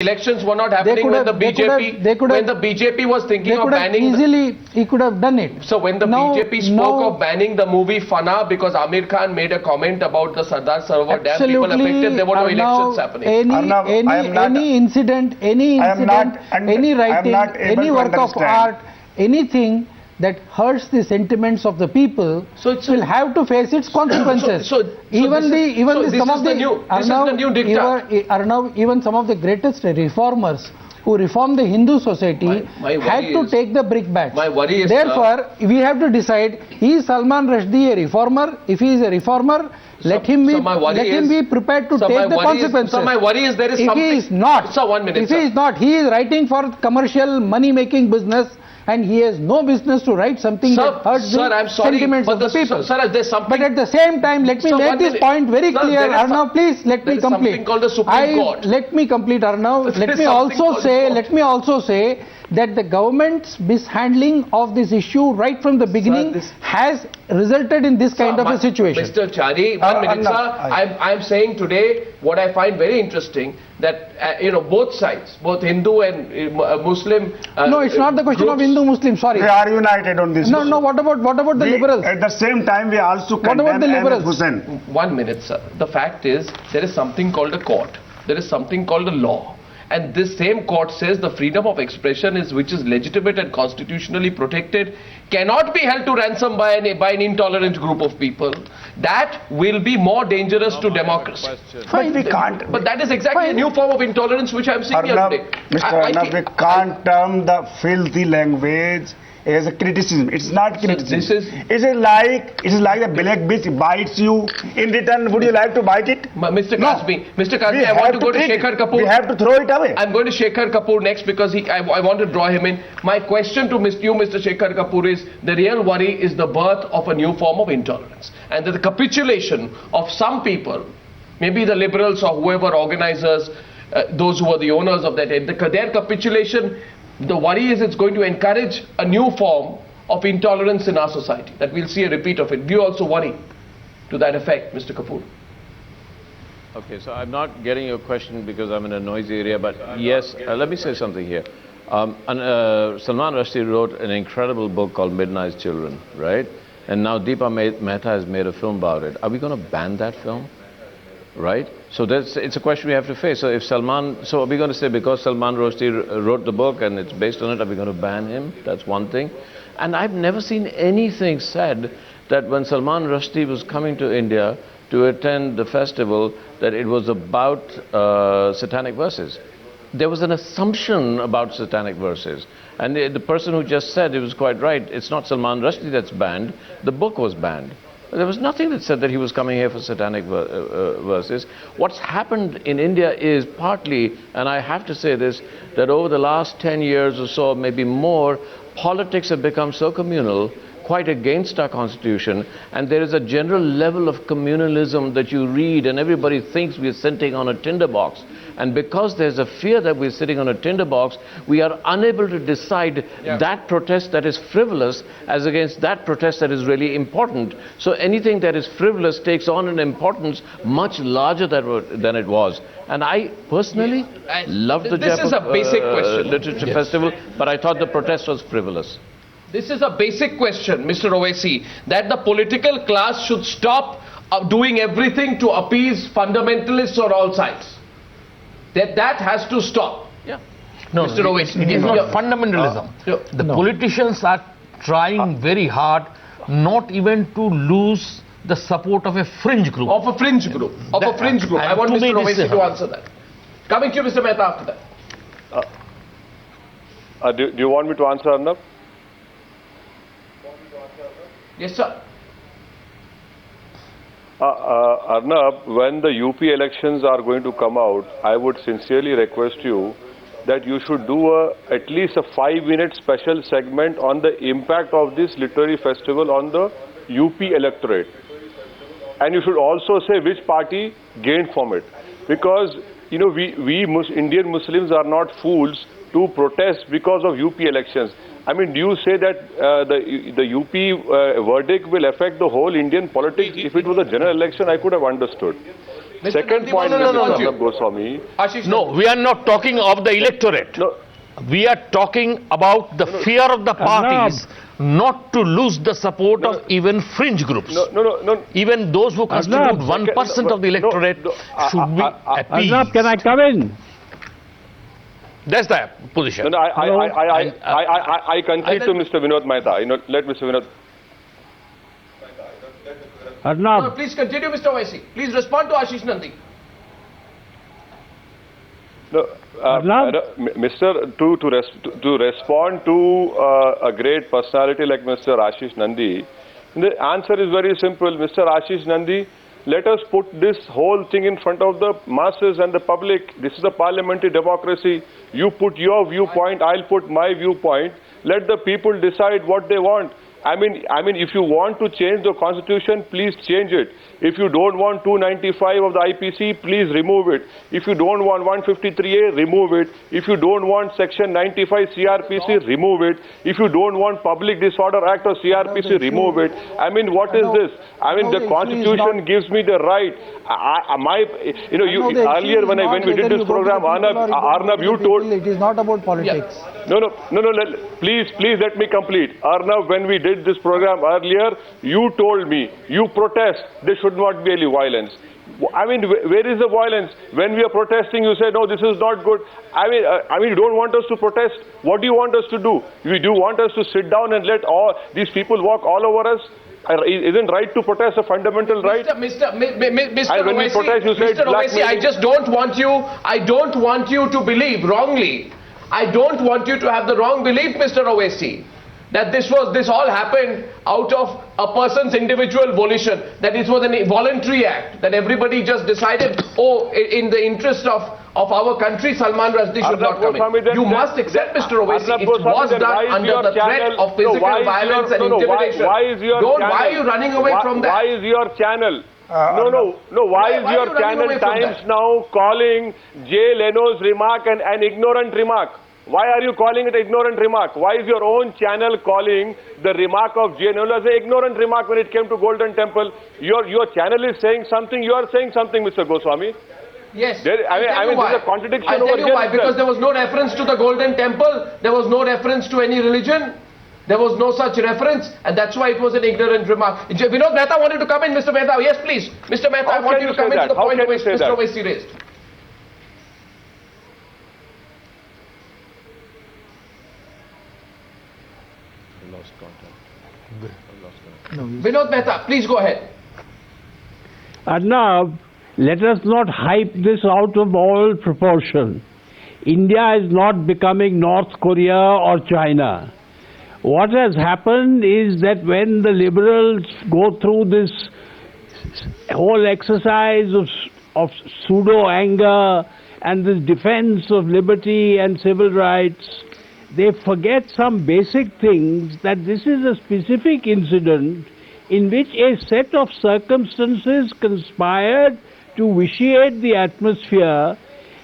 elections were not happening when the BJP was thinking of banning. He could have done it. So when the BJP spoke of banning the movie Fana because Amir Khan made a comment about the Sardar Sarovar Dam, people affected, there were no elections happening. Any incident, any writing, any work of art, anything that hurts the sentiments of the people will have to face its consequences. Even some of the greatest reformers who reformed the Hindu society had to take the brickbats. Therefore, we have to decide: is Salman Rushdie a reformer? If he is a reformer, let him be prepared to take the consequences. So my worry is there is something. If he is not, sir, 1 minute. If he is not, he is writing for commercial money-making business. And he has no business to write something that hurts the sentiments of the people. But at the same time, let me make this point very clear. Arnav, please let me complete. Something called the Supreme Court. Let me complete, Arnav. Let me also say that the government's mishandling of this issue right from the beginning has resulted in this kind of a situation. Mr. Chari, 1 minute, sir. I'm saying today what I find very interesting, that both sides, both Hindu and Muslim. No, it's not the question of Hindu Muslim. Sorry. We are united on this. No. What about the liberals? At the same time, we also condemn Ahmed Hussain. 1 minute, sir. The fact is, there is something called a court. There is something called a law. And this same court says the freedom of expression, which is legitimate and constitutionally protected, cannot be held to ransom by an intolerant group of people. That will be more dangerous to democracy. But we can't. But that is exactly a new form of intolerance which I am seeing here today. Mr. Arnav, we can't term the filthy language as a criticism. It's not criticism. It is like the black bitch bites you. In return, would you like to bite it? Mr. Kasmi, I want to go to Shekhar Kapoor. We have to throw it away. I'm going to Shekhar Kapoor next because I want to draw him in. My question to you, Mr. Shekhar Kapoor, is the real worry is the birth of a new form of intolerance, and that the capitulation of some people, maybe the liberals or whoever organizers, those who are the owners of that, their capitulation. The worry is it's going to encourage a new form of intolerance in our society, that we'll see a repeat of it. Do you also worry to that effect, Mr. Kapoor? Okay, so I'm not getting your question because I'm in a noisy area, but yes, let me say something here. Salman Rushdie wrote an incredible book called Midnight Children, right? And now Deepa Mehta has made a film about it. Are we going to ban that film? Right? So it's a question we have to face. So are we going to say because Salman Rushdie wrote the book and it's based on it, are we going to ban him? That's one thing. And I've never seen anything said that when Salman Rushdie was coming to India to attend the festival, that it was about satanic verses. There was an assumption about satanic verses. And the person who just said it was quite right. It's not Salman Rushdie that's banned. The book was banned. There was nothing that said that he was coming here for satanic verses. What's happened in India is partly, and I have to say this, that over the last 10 years or so, maybe more, politics have become so communal, quite against our constitution, and there is a general level of communalism that you read and everybody thinks we're sitting on a tinderbox. And because there's a fear that we're sitting on a tinderbox, we are unable to decide that protest that is frivolous as against that protest that is really important. So anything that is frivolous takes on an importance much larger than it was. And I personally loved the Jaipur Literature Festival, but I thought the protest was frivolous. This is a basic question, Mr. Owaisi, that the political class should stop doing everything to appease fundamentalists on all sides. That has to stop. Yeah. No, Mr. Owaisi, it is not fundamentalism. The politicians are trying very hard not even to lose the support of a fringe group. Of a fringe group. I want Mr. Owaisi to answer that. Coming to you, Mr. Mehta, after that. Do you want me to answer, Arnav? Yes, sir. Arnav, when the UP elections are going to come out, I would sincerely request you that you should do at least a 5-minute special segment on the impact of this literary festival on the UP electorate. And you should also say which party gained from it. Because, we Indian Muslims are not fools to protest because of UP elections. I mean, do you say that the UP verdict will affect the whole Indian politics? If it was a general election, I could have understood. Second point, Mr. Goswami. No, we are not talking of the electorate. No. We are talking about the fear of the parties not to lose the support of even fringe groups. No. Even those who constitute 1% of the electorate should be appeased. Can I come in? That's the position. No, I concede to Mr. Vinod Mehta. Let Mr. Vinod. No, please continue, Mr. Owaisi. Please respond to Ashish Nandi. No, Mr. To respond to a great personality like Mr. Ashish Nandi, the answer is very simple. Mr. Ashish Nandi, let us put this whole thing in front of the masses and the public. This is a parliamentary democracy. You put your viewpoint, I'll put my viewpoint. Let the people decide what they want. I mean, if you want to change the constitution, please change it. If you don't want 295 of the IPC, please remove it. If you don't want 153A, remove it. If you don't want section 95 CRPC, remove it. If you don't want Public Disorder Act or CRPC, remove it. I mean, what is this? I mean, the constitution gives me the right. Earlier when we did this program, Arnab, you told... It is not about politics. No, please let me complete. Arnab, when we did this program earlier, you told me, you protest, there should not be any violence. I mean, where is the violence? When we are protesting, you say, no, this is not good. I mean, you don't want us to protest. What do you want us to do? You do want us to sit down and let all these people walk all over us? Isn't right to protest a fundamental right? Mr. Owaisi, I just don't want you to believe wrongly. I don't want you to have the wrong belief, Mr. Owaisi, that this all happened out of a person's individual volition, that it was a voluntary act, that everybody just decided, oh, in the interest of our country, Salman Rushdie should not come in. You must accept, Mr. Owaisi, it was done under the threat of physical violence and intimidation. Why are you running away from that? Why is your channel... Why is your channel Times now calling Jay Leno's remark an ignorant remark? Why are you calling it an ignorant remark? Why is your own channel calling the remark of Jay Leno as an ignorant remark when it came to Golden Temple? Your channel is saying something, you are saying something, Mr. Goswami. Yes. There's a contradiction over here. I'll tell you why. Because there was no reference to the Golden Temple, there was no reference to any religion. There was no such reference, and that's why it was an ignorant remark. Vinod Mehta wanted to come in. Mr. Mehta, yes, please. Mr. Mehta, I want you to come in to the point which Mr. Owaisi raised. Lost contact. Vinod Mehta, please go ahead. Now, let us not hype this out of all proportion. India is not becoming North Korea or China. What has happened is that when the liberals go through this whole exercise of pseudo-anger and this defense of liberty and civil rights, they forget some basic things, that this is a specific incident in which a set of circumstances conspired to vitiate the atmosphere,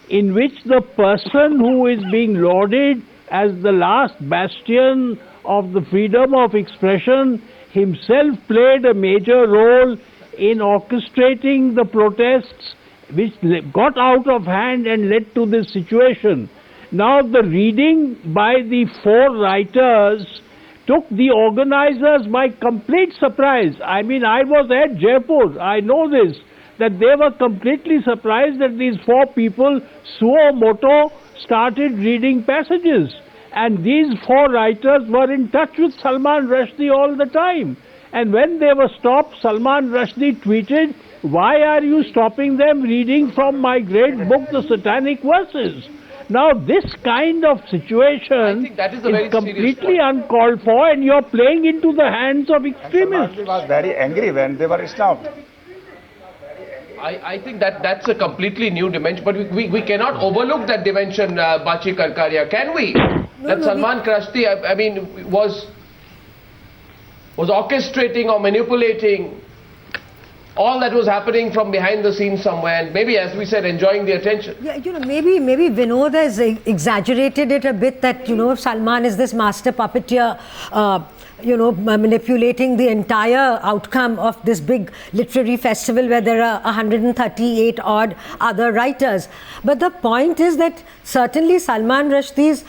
in which the person who is being lauded as the last bastion of the freedom of expression himself played a major role in orchestrating the protests which got out of hand and led to this situation. Now, the reading by the four writers took the organizers by complete surprise. I mean, I was at Jaipur, I know this, that they were completely surprised that these four people suo moto started reading passages. And these four writers were in touch with Salman Rushdie all the time. And when they were stopped, Salman Rushdie tweeted, "Why are you stopping them reading from my great book, The Satanic Verses?" Now, this kind of situation is completely uncalled for, and you're playing into the hands of extremists. Salman was very angry when they were stopped. I think that's a completely new dimension, but we cannot overlook that dimension, Bachi Karkaria, can we? That Salman Rushdie, I mean, was orchestrating or manipulating all that was happening from behind the scenes somewhere, and maybe, as we said, enjoying the attention. Yeah, maybe Vinod has exaggerated it a bit, that, Salman is this master puppeteer. manipulating the entire outcome of this big literary festival where there are 138 odd other writers. But the point is that certainly Salman Rushdie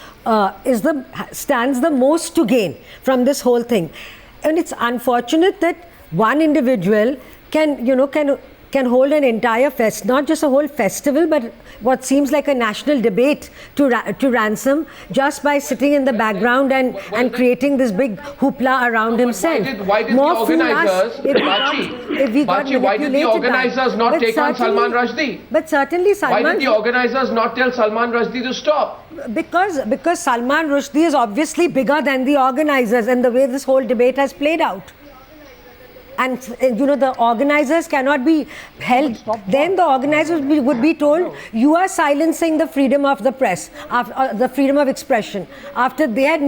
stands the most to gain from this whole thing. And it's unfortunate that one individual can hold an entire not just a whole festival, but what seems like a national debate to ransom just by sitting in the background and creating this big hoopla around himself. Why did the organizers not take on Salman Rushdie? But certainly Salman... Why did the organizers not tell Salman Rushdie to stop? Because Salman Rushdie is obviously bigger than the organizers and the way this whole debate has played out. And the organizers cannot be held. Then the organizers would be told, you are silencing the freedom of the press, the freedom of expression, after they had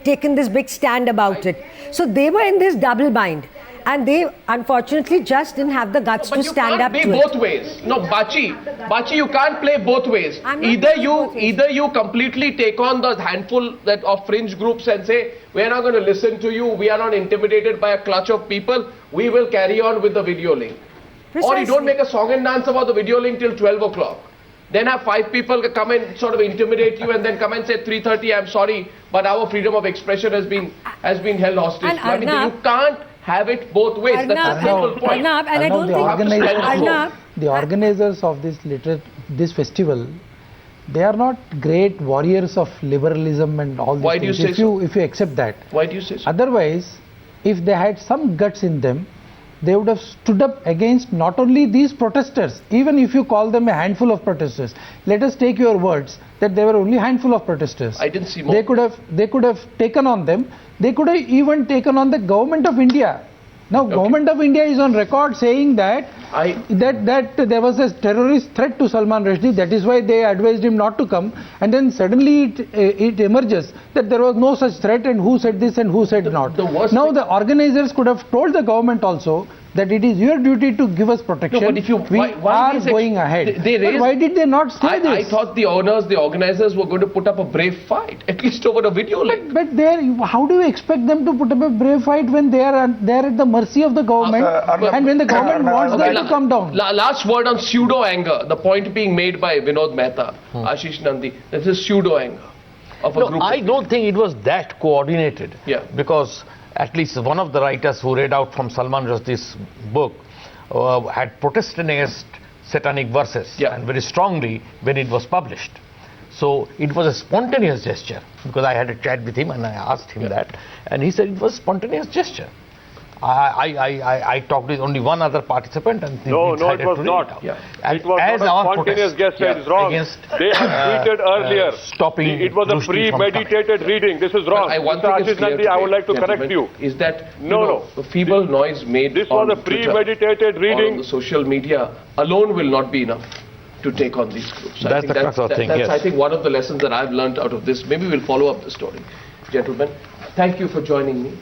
taken this big stand about it. So they were in this double bind. And they unfortunately just didn't have the guts to stand up to it. But you can't play both ways. No, Bachi, you can't play both ways. Either you completely take on the handful of fringe groups and say, we're not going to listen to you, we are not intimidated by a clutch of people, we will carry on with the video link. Precisely. Or you don't make a song and dance about the video link till 12 o'clock. Then have 5 people come and sort of intimidate you and then come and say 3:30, I'm sorry, but our freedom of expression has been held hostage. I mean, you can't have it both ways. That's the simple point. The organizers of this festival, they are not great warriors of liberalism and all these Why things. Do you say so? If you accept that. Why do you say so? Otherwise, if they had some guts in them, they would have stood up against not only these protesters, even if you call them a handful of protesters. Let us take your words that there were only a handful of protesters. I didn't see more. They could have taken on them. They could have even taken on the government of India. Now, Government of India is on record saying that there was a terrorist threat to Salman Rushdie. That is why they advised him not to come. And then suddenly it emerges that there was no such threat, and who said this and who said not. Now the organizers could have told the government also that it is your duty to give us protection. No, but we are going ahead. But why did they not say this? I thought the organizers were going to put up a brave fight, at least over a video link. But how do you expect them to put up a brave fight when they are at the mercy of the government and when the government wants them to come down? Last word on pseudo anger. The point being made by Vinod Mehta, Ashish Nandi, this is pseudo anger of a group. I don't think it was that coordinated. Yeah. Because at least one of the writers who read out from Salman Rushdie's book had protested against satanic verses and very strongly when it was published. So it was a spontaneous gesture, because I had a chat with him and I asked him that, and he said it was a spontaneous gesture. I talked with only one other participant, and no, it was not. It was not a spontaneous gesture. It is wrong. They have tweeted earlier. It was a premeditated reading. This is wrong. Mr. Ashish Nandi, I would like to correct you. Is that the feeble noise made this was a premeditated reading on the social media alone will not be enough to take on these groups. That's the crux of the thing. That's I think one of the lessons that I've learned out of this. Maybe we'll follow up the story. Gentlemen, thank you for joining me.